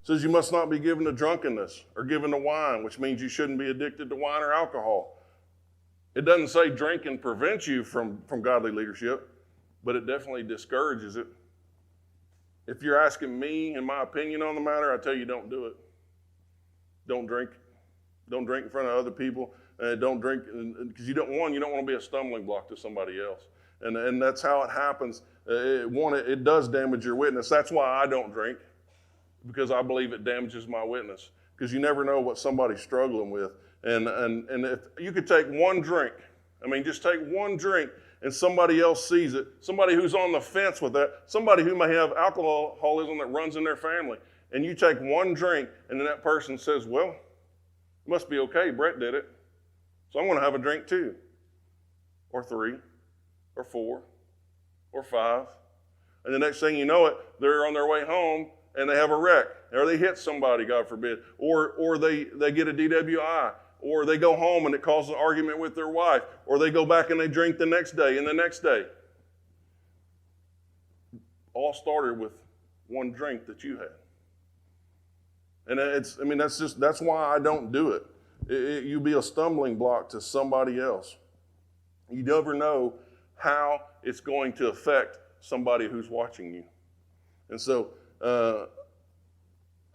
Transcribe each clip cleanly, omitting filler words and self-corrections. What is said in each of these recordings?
says you must not be given to drunkenness or given to wine, which means you shouldn't be addicted to wine or alcohol. It doesn't say drinking prevents you from godly leadership, but it definitely discourages it. If you're asking me and my opinion on the matter, I tell you don't do it. Don't drink. Don't drink in front of other people. Don't drink because you don't want to be a stumbling block to somebody else. And that's how it happens. It does damage your witness. That's why I don't drink, because I believe it damages my witness. Because you never know what somebody's struggling with. And if you could take one drink, just take one drink, and somebody else sees it, somebody who's on the fence with that, somebody who may have alcoholism that runs in their family, and you take one drink, and then that person says, well, it must be okay, Brett did it, so I'm going to have a drink too, or 3, or 4, or 5, and the next thing you know it, they're on their way home, and they have a wreck, or they hit somebody, God forbid, or they get a DWI, or they go home and it causes an argument with their wife, or they go back and they drink the next day and the next day. All started with one drink that you had. And that's why I don't do it. You'll be a stumbling block to somebody else. You never know how it's going to affect somebody who's watching you. And so,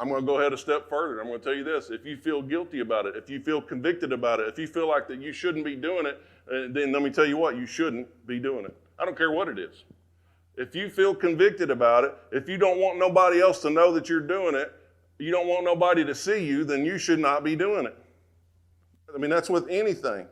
I'm going to go ahead a step further. I'm going to tell you this. If you feel guilty about it, if you feel convicted about it, if you feel like that you shouldn't be doing it, then let me tell you what, you shouldn't be doing it. I don't care what it is. If you feel convicted about it, if you don't want nobody else to know that you're doing it, you don't want nobody to see you, then you should not be doing it. That's with anything.